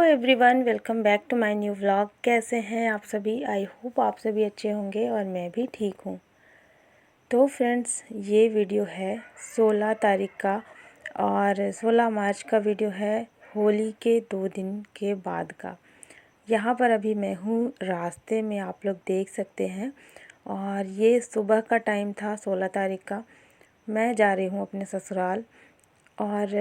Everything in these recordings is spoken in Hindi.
Everyone, welcome back to my new vlog. कैसे हैं आप सभी? आई होप आप सभी अच्छे होंगे और मैं भी ठीक हूँ। तो फ्रेंड्स, ये वीडियो है 16 तारीख का और 16 मार्च का वीडियो है, होली के 2 दिन के बाद का। यहाँ पर अभी मैं हूँ रास्ते में, आप लोग देख सकते हैं। और ये सुबह का टाइम था 16 तारीख का। मैं जा रही हूँ अपने ससुराल। और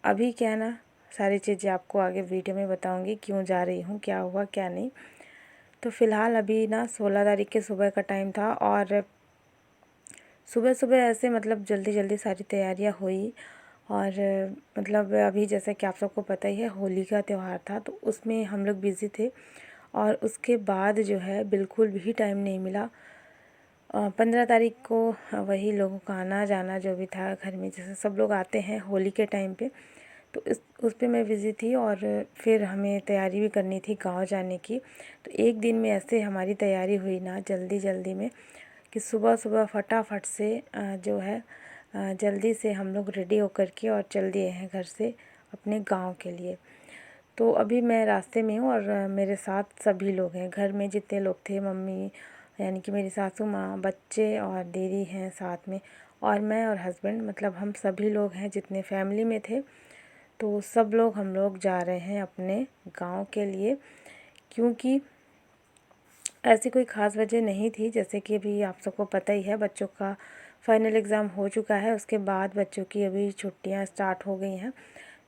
अभी क्या ना, सारी चीज़ें आपको आगे वीडियो में बताऊंगी, क्यों जा रही हूँ, क्या हुआ क्या नहीं। तो फ़िलहाल अभी ना 16 तारीख के सुबह का टाइम था और सुबह सुबह ऐसे मतलब जल्दी जल्दी सारी तैयारियाँ हुई। और मतलब अभी जैसा कि आप सबको पता ही है, होली का त्यौहार था तो उसमें हम लोग बिज़ी थे। और उसके बाद जो है बिल्कुल भी टाइम नहीं मिला। 15 तारीख को वही लोगों का आना जाना जो भी था घर में, जैसे सब लोग आते हैं होली के टाइम पे, तो उस पे मैं बिज़ी थी। और फिर हमें तैयारी भी करनी थी गांव जाने की। तो एक दिन में ऐसे हमारी तैयारी हुई ना जल्दी जल्दी में, कि सुबह सुबह फटाफट से जो है जल्दी से हम लोग रेडी होकर के और चल दिए हैं घर से अपने गांव के लिए। तो अभी मैं रास्ते में हूँ और मेरे साथ सभी लोग हैं, घर में जितने लोग थे, मम्मी यानी कि मेरी सासू माँ, बच्चे और दीदी हैं साथ में, और मैं और हस्बैंड, मतलब हम सभी लोग हैं जितने फैमिली में थे। तो सब लोग हम लोग जा रहे हैं अपने गांव के लिए, क्योंकि ऐसी कोई ख़ास वजह नहीं थी। जैसे कि अभी आप सबको पता ही है, बच्चों का फाइनल एग्ज़ाम हो चुका है, उसके बाद बच्चों की अभी छुट्टियां स्टार्ट हो गई हैं।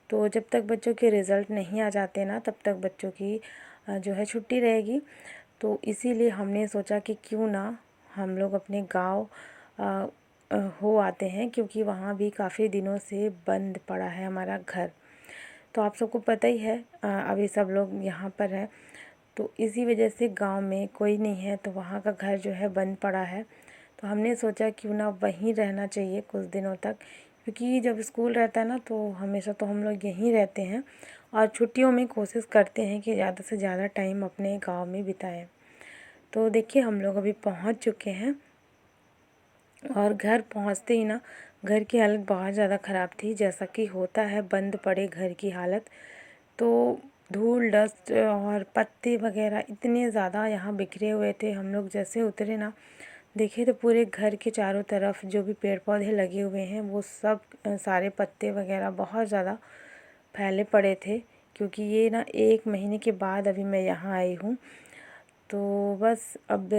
तो जब तक बच्चों के रिज़ल्ट नहीं आ जाते ना, तब तक बच्चों की जो है छुट्टी रहेगी। तो इसीलिए हमने सोचा कि क्यों ना हम लोग अपने गांव हो आते हैं, क्योंकि वहाँ भी काफ़ी दिनों से बंद पड़ा है हमारा घर। तो आप सबको पता ही है, अभी सब लोग यहाँ पर हैं, तो इसी वजह से गांव में कोई नहीं है, तो वहाँ का घर जो है बंद पड़ा है। तो हमने सोचा क्यों ना वहीं रहना चाहिए कुछ दिनों तक, क्योंकि जब स्कूल रहता है ना तो हमेशा तो हम लोग यहीं रहते हैं। और छुट्टियों में कोशिश करते हैं कि ज़्यादा से ज़्यादा टाइम अपने गांव में बिताएं। तो देखिए, हम लोग अभी पहुंच चुके हैं। और घर पहुंचते ही ना, घर की हालत बहुत ज़्यादा ख़राब थी। जैसा कि होता है बंद पड़े घर की हालत, तो धूल डस्ट और पत्ते वगैरह इतने ज़्यादा यहाँ बिखरे हुए थे। हम लोग जैसे उतरे ना, देखे तो पूरे घर के चारों तरफ जो भी पेड़ पौधे लगे हुए हैं वो सब सारे पत्ते वगैरह बहुत ज़्यादा फैले पड़े थे। क्योंकि ये ना 1 महीने के बाद अभी मैं यहाँ आई हूँ। तो बस अब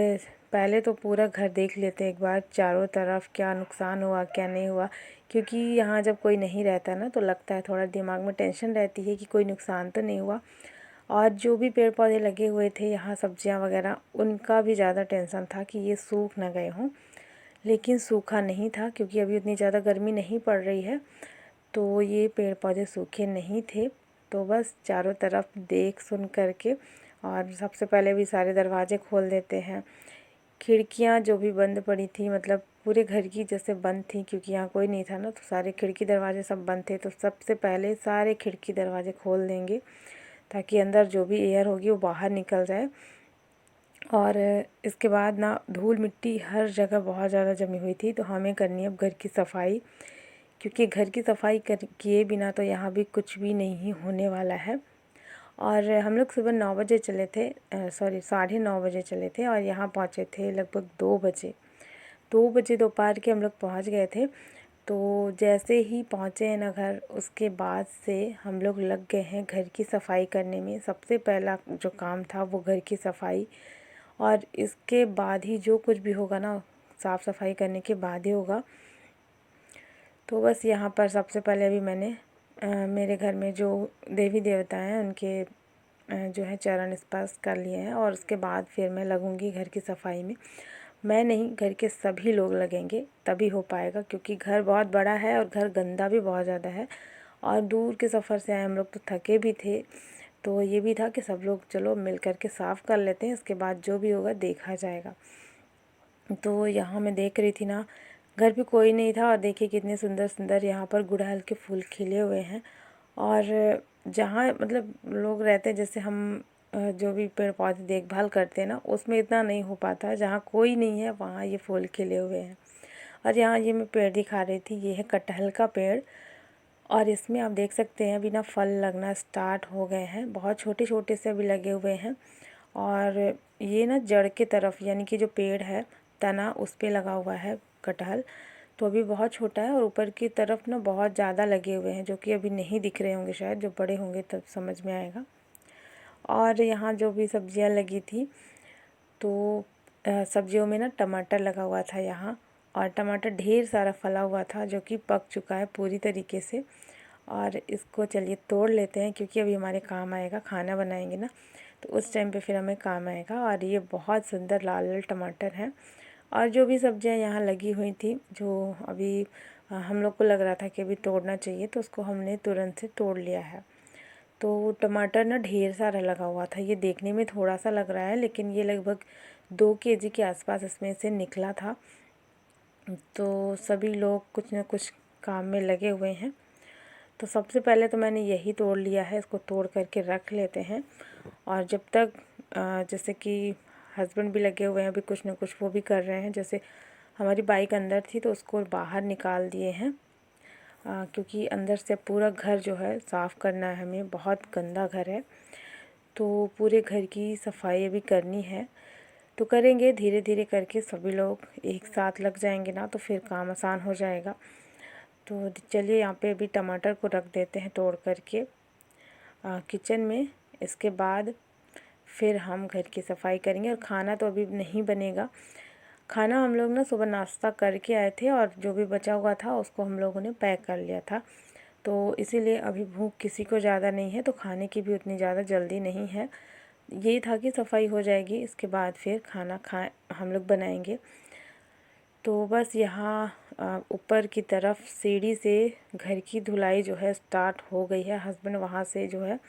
पहले तो पूरा घर देख लेते एक बार, चारों तरफ क्या नुकसान हुआ क्या नहीं हुआ। क्योंकि यहाँ जब कोई नहीं रहता ना, तो लगता है थोड़ा, दिमाग में टेंशन रहती है कि कोई नुकसान तो नहीं हुआ। और जो भी पेड़ पौधे लगे हुए थे यहाँ, सब्जियाँ वगैरह, उनका भी ज़्यादा टेंशन था कि ये सूख ना गए हों। लेकिन सूखा नहीं था, क्योंकि अभी उतनी ज़्यादा गर्मी नहीं पड़ रही है, तो ये पेड़ पौधे सूखे नहीं थे। तो बस चारों तरफ देख सुन करके, और सबसे पहले भी सारे दरवाजे खोल देते हैं। खिड़कियां जो भी बंद पड़ी थी, मतलब पूरे घर की जैसे बंद थी, क्योंकि यहाँ कोई नहीं था ना, तो सारे खिड़की दरवाजे सब बंद थे। तो सबसे पहले सारे खिड़की दरवाजे खोल देंगे, ताकि अंदर जो भी एयर होगी वो बाहर निकल जाए। और इसके बाद ना, धूल मिट्टी हर जगह बहुत ज़्यादा जमी हुई थी, तो हमें करनी है अब घर की सफाई। क्योंकि घर की सफाई कर किए बिना तो यहाँ भी कुछ भी नहीं होने वाला है। और हम लोग सुबह 9 बजे चले थे, सॉरी 9:30 बजे चले थे, और यहाँ पहुँचे थे लगभग 2 बजे। 2 बजे दोपहर के हम लोग पहुँच गए थे। तो जैसे ही पहुँचे हैं ना घर, उसके बाद से हम लोग लग गए हैं घर की सफाई करने में। सबसे पहला जो काम था वो घर की सफाई, और इसके बाद ही जो कुछ भी होगा ना, साफ़ सफाई करने के बाद ही होगा। तो बस यहाँ पर सबसे पहले अभी मैंने मेरे घर में जो देवी देवता हैं उनके जो है चरण स्पर्श कर लिए हैं, और उसके बाद फिर मैं लगूंगी घर की सफाई में। मैं नहीं, घर के सभी लोग लगेंगे, तभी हो पाएगा, क्योंकि घर बहुत बड़ा है और घर गंदा भी बहुत ज़्यादा है। और दूर के सफ़र से आए हम लोग, तो थके भी थे। तो ये भी था कि सब लोग चलो मिल कर के साफ़ कर लेते हैं, इसके बाद जो भी होगा देखा जाएगा। तो यहाँ मैं देख रही थी ना, घर पे कोई नहीं था, और देखिए कितने सुंदर सुंदर यहाँ पर गुड़हल के फूल खिले हुए हैं। और जहाँ मतलब लोग रहते हैं, जैसे हम जो भी पेड़ पौधे देखभाल करते हैं ना, उसमें इतना नहीं हो पाता। जहाँ कोई नहीं है वहाँ ये फूल खिले हुए हैं। और यहाँ ये मैं पेड़ दिखा रही थी, ये है कटहल का पेड़। और इसमें आप देख सकते हैं अभी ना फल लगना स्टार्ट हो गए हैं, बहुत छोटे छोटे से अभी लगे हुए हैं। और ये ना जड़ के तरफ यानी कि जो पेड़ है तना उस पे लगा हुआ है कटहल, तो अभी बहुत छोटा है। और ऊपर की तरफ ना बहुत ज़्यादा लगे हुए हैं जो कि अभी नहीं दिख रहे होंगे, शायद जब बड़े होंगे तब समझ में आएगा। और यहाँ जो भी सब्जियाँ लगी थी तो सब्जियों में ना टमाटर लगा हुआ था यहाँ, और टमाटर ढेर सारा फला हुआ था जो कि पक चुका है पूरी तरीके से। और इसको चलिए तोड़ लेते हैं क्योंकि अभी हमारे काम आएगा, खाना बनाएंगे ना तो उस टाइम पे फिर हमें काम आएगा। और ये बहुत सुंदर लाल लाल टमाटर हैं। और जो भी सब्जियां यहाँ लगी हुई थी जो अभी हम लोग को लग रहा था कि अभी तोड़ना चाहिए तो उसको हमने तुरंत से तोड़ लिया है। तो टमाटर ना ढेर सारा लगा हुआ था, ये देखने में थोड़ा सा लग रहा है लेकिन ये लगभग 2 केजी के आसपास इसमें से निकला था। तो सभी लोग कुछ न कुछ काम में लगे हुए हैं। तो सबसे पहले तो मैंने यही तोड़ लिया है, इसको तोड़ करके रख लेते हैं। और जब तक जैसे कि हस्बैंड भी लगे हुए हैं अभी कुछ न कुछ वो भी कर रहे हैं। जैसे हमारी बाइक अंदर थी तो उसको बाहर निकाल दिए हैं क्योंकि अंदर से पूरा घर जो है साफ़ करना है हमें, बहुत गंदा घर है। तो पूरे घर की सफाई अभी करनी है, तो करेंगे धीरे धीरे करके, सभी लोग एक साथ लग जाएंगे ना तो फिर काम आसान हो जाएगा। तो चलिए यहाँ पे अभी टमाटर को रख देते हैं तोड़ करके किचन में। इसके बाद फिर हम घर की सफाई करेंगे। और खाना तो अभी नहीं बनेगा, खाना हम लोग ना सुबह नाश्ता करके आए थे और जो भी बचा हुआ था उसको हम लोगों ने पैक कर लिया था। तो इसीलिए अभी भूख किसी को ज़्यादा नहीं है, तो खाने की भी उतनी ज़्यादा जल्दी नहीं है। यही था कि सफाई हो जाएगी इसके बाद फिर खाना हम लोग बनाएंगे। तो बस यहाँ ऊपर की तरफ सीढ़ी से घर की धुलाई जो है स्टार्ट हो गई है। हस्बैंड वहाँ से जो है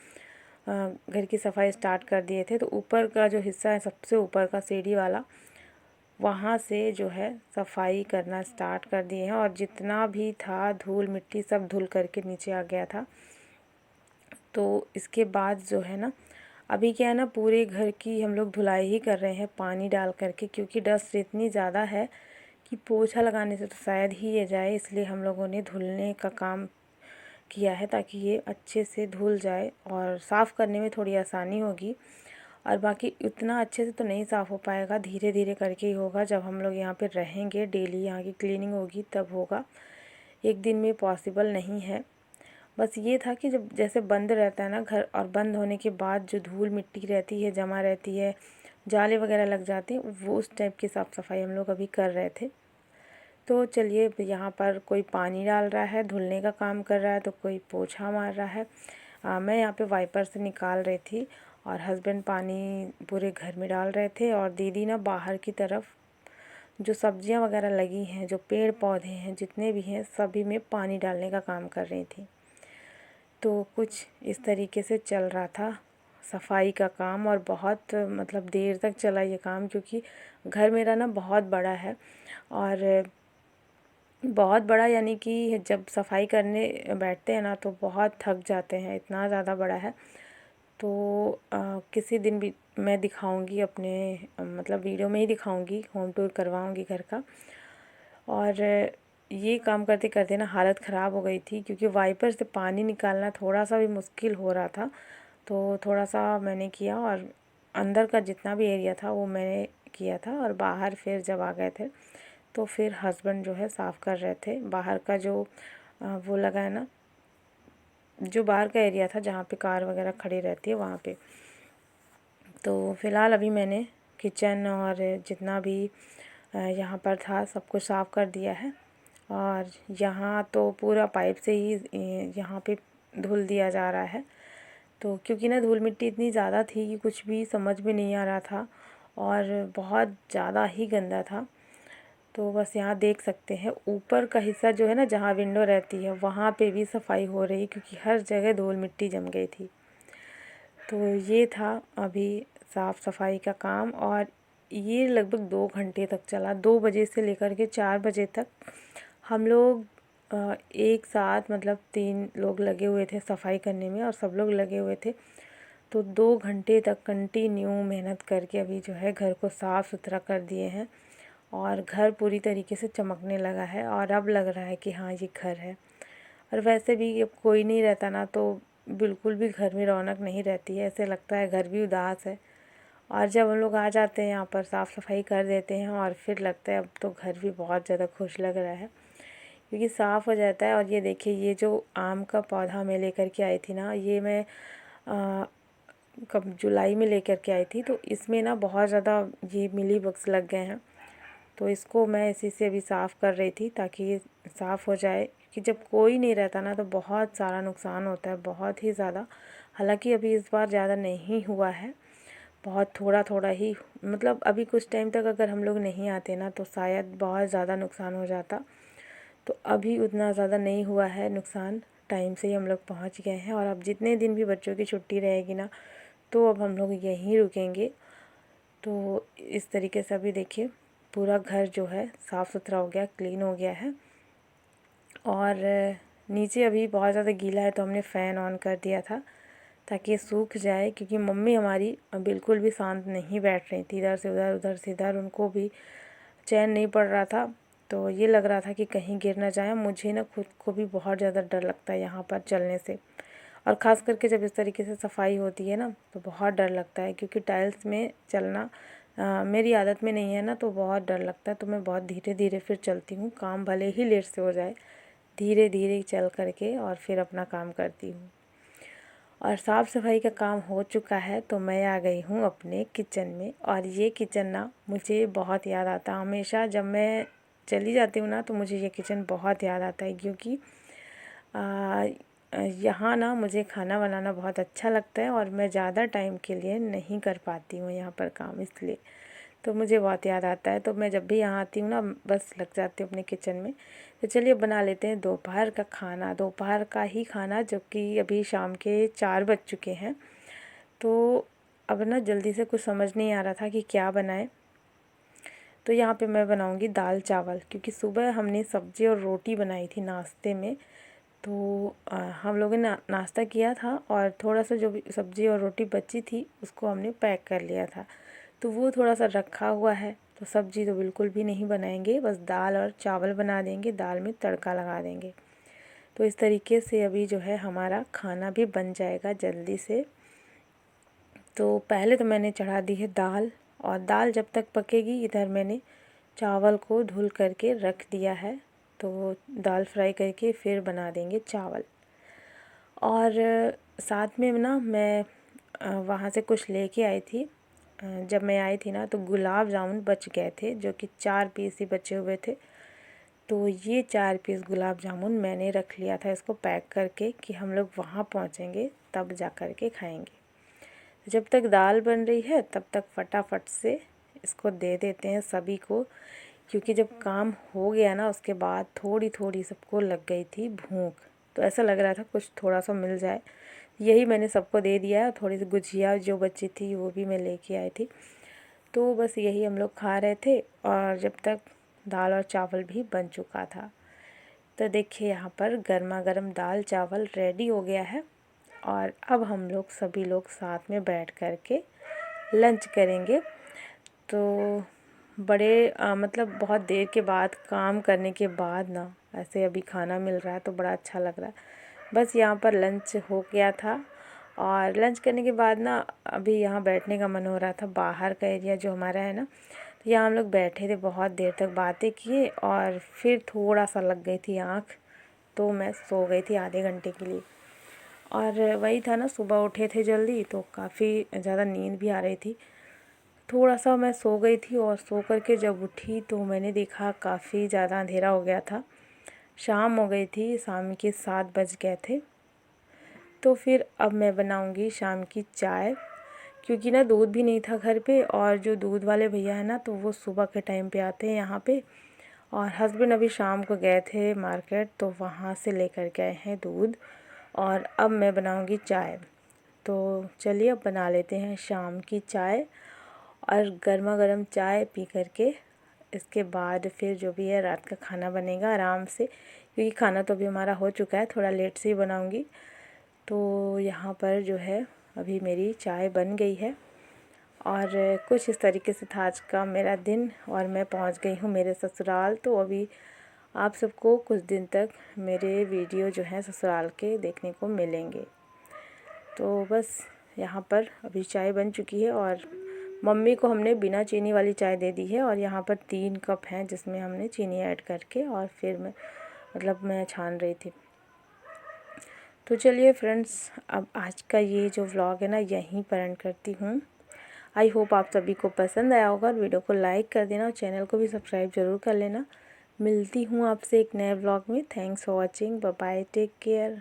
घर की सफाई स्टार्ट कर दिए थे। तो ऊपर का जो हिस्सा है सबसे ऊपर का सीढ़ी वाला, वहाँ से जो है सफाई करना स्टार्ट कर दिए हैं। और जितना भी था धूल मिट्टी सब धुल करके नीचे आ गया था। तो इसके बाद जो है ना अभी क्या है ना पूरे घर की हम लोग धुलाई ही कर रहे हैं पानी डाल करके, क्योंकि डस्ट इतनी ज़्यादा है कि पोछा लगाने से तो शायद ही ये जाए, इसलिए हम लोगों ने धुलने का काम किया है ताकि ये अच्छे से धुल जाए और साफ़ करने में थोड़ी आसानी होगी। और बाकी उतना अच्छे से तो नहीं साफ़ हो पाएगा, धीरे धीरे करके ही होगा। जब हम लोग यहाँ पे रहेंगे डेली यहाँ की क्लीनिंग होगी तब होगा, एक दिन में पॉसिबल नहीं है। बस ये था कि जब जैसे बंद रहता है ना घर, और बंद होने के बाद जो धूल मिट्टी रहती है जमा रहती है, जाले वगैरह लग जाते हैं, वो उस टाइप की साफ़ सफाई हम लोग अभी कर रहे थे। तो चलिए यहाँ पर कोई पानी डाल रहा है, धुलने का काम कर रहा है, तो कोई पोछा मार रहा है। मैं यहाँ पे वाइपर से निकाल रही थी और हस्बैंड पानी पूरे घर में डाल रहे थे। और दीदी ना बाहर की तरफ जो सब्जियाँ वगैरह लगी हैं, जो पेड़ पौधे हैं जितने भी हैं, सभी में पानी डालने का काम कर रही थी। तो कुछ इस तरीके से चल रहा था सफाई का काम। और बहुत मतलब देर तक चला ये काम, क्योंकि घर मेरा ना बहुत बड़ा है। और बहुत बड़ा यानी कि जब सफाई करने बैठते हैं ना तो बहुत थक जाते हैं, इतना ज़्यादा बड़ा है। तो किसी दिन भी मैं दिखाऊंगी अपने मतलब वीडियो में ही दिखाऊंगी, होम टूर करवाऊंगी घर का। और ये काम करते करते ना हालत ख़राब हो गई थी, क्योंकि वाइपर से पानी निकालना थोड़ा सा भी मुश्किल हो रहा था। तो थोड़ा सा मैंने किया और अंदर का जितना भी एरिया था वो मैंने किया था। और बाहर फिर जब आ गए थे तो फिर हस्बैंड जो है साफ़ कर रहे थे बाहर का जो वो लगा है ना, जो बाहर का एरिया था जहाँ पे कार वगैरह खड़ी रहती है वहाँ पे। तो फ़िलहाल अभी मैंने किचन और जितना भी यहाँ पर था सब कुछ साफ़ कर दिया है। और यहाँ तो पूरा पाइप से ही यहाँ पे धुल दिया जा रहा है। तो क्योंकि ना धूल मिट्टी इतनी ज़्यादा थी कि कुछ भी समझ में नहीं आ रहा था और बहुत ज़्यादा ही गंदा था। तो बस यहाँ देख सकते हैं ऊपर का हिस्सा जो है ना जहाँ विंडो रहती है वहाँ पे भी सफाई हो रही, क्योंकि हर जगह धूल मिट्टी जम गई थी। तो ये था अभी साफ़ सफाई का काम। और ये लगभग 2 घंटे तक चला, 2 बजे से लेकर के 4 बजे तक हम लोग एक साथ मतलब 3 लोग लगे हुए थे सफाई करने में और सब लोग लगे हुए थे। तो 2 घंटे तक कंटिन्यू मेहनत करके अभी जो है घर को साफ़ सुथरा कर दिए हैं और घर पूरी तरीके से चमकने लगा है और अब लग रहा है कि हाँ ये घर है। और वैसे भी अब कोई नहीं रहता ना तो बिल्कुल भी घर में रौनक नहीं रहती है, ऐसे लगता है घर भी उदास है। और जब हम लोग आ जाते हैं यहाँ पर साफ़ सफाई कर देते हैं और फिर लगता है अब तो घर भी बहुत ज़्यादा खुश लग रहा है, क्योंकि साफ़ हो जाता है। और ये देखिए, ये जो आम का पौधा मैं लेकर के आई थी ना, ये मैं कब जुलाई में लेकर के आई थी, तो इसमें ना बहुत ज़्यादा ये मिली बग्स लग गए हैं। तो इसको मैं इसी से अभी साफ़ कर रही थी ताकि ये साफ़ हो जाए, कि जब कोई नहीं रहता ना तो बहुत सारा नुकसान होता है, बहुत ही ज़्यादा। हालांकि अभी इस बार ज़्यादा नहीं हुआ है, बहुत थोड़ा थोड़ा ही, मतलब अभी कुछ टाइम तक अगर हम लोग नहीं आते ना तो शायद बहुत ज़्यादा नुकसान हो जाता। तो अभी उतना ज़्यादा नहीं हुआ है नुकसान, टाइम से ही हम लोग पहुँच गए हैं। और अब जितने दिन भी बच्चों की छुट्टी रहेगी ना, तो अब हम लोग यहीं रुकेंगे। तो इस तरीके से अभी देखिए पूरा घर जो है साफ़ सुथरा हो गया, क्लीन हो गया है। और नीचे अभी बहुत ज़्यादा गीला है तो हमने फ़ैन ऑन कर दिया था ताकि ये सूख जाए, क्योंकि मम्मी हमारी बिल्कुल भी शांत नहीं बैठ रही थी, इधर से उधर उधर से इधर, उनको भी चैन नहीं पड़ रहा था। तो ये लग रहा था कि कहीं गिर ना जाए। मुझे ना खुद को भी बहुत ज़्यादा डर लगता है यहाँ पर चलने से, और ख़ास करके जब इस तरीके से सफाई होती है ना तो बहुत डर लगता है, क्योंकि टाइल्स में चलना मेरी आदत में नहीं है ना, तो बहुत डर लगता है। तो मैं बहुत धीरे धीरे फिर चलती हूँ, काम भले ही लेट से हो जाए, धीरे धीरे चल करके और फिर अपना काम करती हूँ। और साफ़ सफाई का काम हो चुका है तो मैं आ गई हूँ अपने किचन में। और ये किचन ना मुझे बहुत याद आता है, हमेशा जब मैं चली जाती हूँ ना तो मुझे ये किचन बहुत याद आता है, क्योंकि यहाँ ना मुझे खाना बनाना बहुत अच्छा लगता है और मैं ज़्यादा टाइम के लिए नहीं कर पाती हूँ यहाँ पर काम, इसलिए तो मुझे बहुत याद आता है। तो मैं जब भी यहाँ आती हूँ ना बस लग जाती हूँ अपने किचन में। तो चलिए बना लेते हैं दोपहर का खाना, दोपहर का ही खाना, जो कि अभी शाम के 4 बज चुके हैं। तो अब ना जल्दी से कुछ समझ नहीं आ रहा था कि क्या बनाएं। तो यहाँ पे मैं बनाऊँगी दाल चावल, क्योंकि सुबह हमने सब्ज़ी और रोटी बनाई थी नाश्ते में। तो हम लोगों ने नाश्ता किया था और थोड़ा सा जो भी सब्ज़ी और रोटी बची थी उसको हमने पैक कर लिया था, तो वो थोड़ा सा रखा हुआ है। तो सब्ज़ी तो बिल्कुल भी नहीं बनाएंगे, बस दाल और चावल बना देंगे, दाल में तड़का लगा देंगे। तो इस तरीके से अभी जो है हमारा खाना भी बन जाएगा जल्दी से। तो पहले तो मैंने चढ़ा दी है दाल, और दाल जब तक पकेगी इधर मैंने चावल को धुल करके रख दिया है। तो दाल फ्राई करके फिर बना देंगे चावल। और साथ में ना मैं वहाँ से कुछ लेके आई थी। जब मैं आई थी ना तो गुलाब जामुन बच गए थे, जो कि 4 पीस ही बचे हुए थे। तो ये 4 पीस गुलाब जामुन मैंने रख लिया था इसको पैक करके, कि हम लोग वहाँ पहुँचेंगे तब जा कर के खाएंगे। जब तक दाल बन रही है तब तक फटाफट से इसको दे देते हैं सभी को, क्योंकि जब काम हो गया ना उसके बाद थोड़ी थोड़ी सबको लग गई थी भूख। तो ऐसा लग रहा था कुछ थोड़ा सा मिल जाए, यही मैंने सबको दे दिया है। थोड़ी सी गुजिया जो बची थी वो भी मैं लेके आई थी। तो बस यही हम लोग खा रहे थे, और जब तक दाल और चावल भी बन चुका था। तो देखिए यहाँ पर गर्मा गर्म दाल चावल रेडी हो गया है। और अब हम लोग सभी लोग साथ में बैठ कर के लंच करेंगे। तो बड़े मतलब बहुत देर के बाद, काम करने के बाद ना ऐसे अभी खाना मिल रहा है तो बड़ा अच्छा लग रहा है। बस यहाँ पर लंच हो गया था, और लंच करने के बाद ना अभी यहाँ बैठने का मन हो रहा था। बाहर का एरिया जो हमारा है ना, तो यहाँ हम लोग बैठे थे, बहुत देर तक बातें किए, और फिर थोड़ा सा लग गई थी आँख, तो मैं सो गई थी आधे घंटे के लिए। और वही था ना, सुबह उठे थे जल्दी तो काफ़ी ज़्यादा नींद भी आ रही थी। थोड़ा सा मैं सो गई थी, और सो कर के जब उठी तो मैंने देखा काफ़ी ज़्यादा अंधेरा हो गया था, शाम हो गई थी, शाम के 7 बज गए थे। तो फिर अब मैं बनाऊंगी शाम की चाय, क्योंकि ना दूध भी नहीं था घर पे, और जो दूध वाले भैया है ना तो वो सुबह के टाइम पे आते हैं यहाँ पे, और हस्बैंड अभी शाम को गए थे मार्केट तो वहाँ से लेकर के आए हैं दूध। और अब मैं बनाऊंगी चाय। तो चलिए अब बना लेते हैं शाम की चाय, और गर्मा गर्म चाय पी करके इसके बाद फिर जो भी है रात का खाना बनेगा आराम से, क्योंकि खाना तो अभी हमारा हो चुका है, थोड़ा लेट से ही बनाऊंगी। तो यहाँ पर जो है अभी मेरी चाय बन गई है, और कुछ इस तरीके से था आज का मेरा दिन। और मैं पहुँच गई हूँ मेरे ससुराल। तो अभी आप सबको कुछ दिन तक मेरे वीडियो जो हैं ससुराल के देखने को मिलेंगे। तो बस यहाँ पर अभी चाय बन चुकी है और मम्मी को हमने बिना चीनी वाली चाय दे दी है और यहाँ पर 3 कप हैं जिसमें हमने चीनी ऐड करके और फिर मैं छान रही थी। तो चलिए फ्रेंड्स, अब आज का ये जो व्लॉग है ना यहीं पर एंड करती हूँ। आई होप आप सभी को पसंद आया होगा और वीडियो को लाइक कर देना और चैनल को भी सब्सक्राइब ज़रूर कर लेना। मिलती हूँ आपसे एक नए व्लॉग में। Thanks for watching. Bye bye, take care.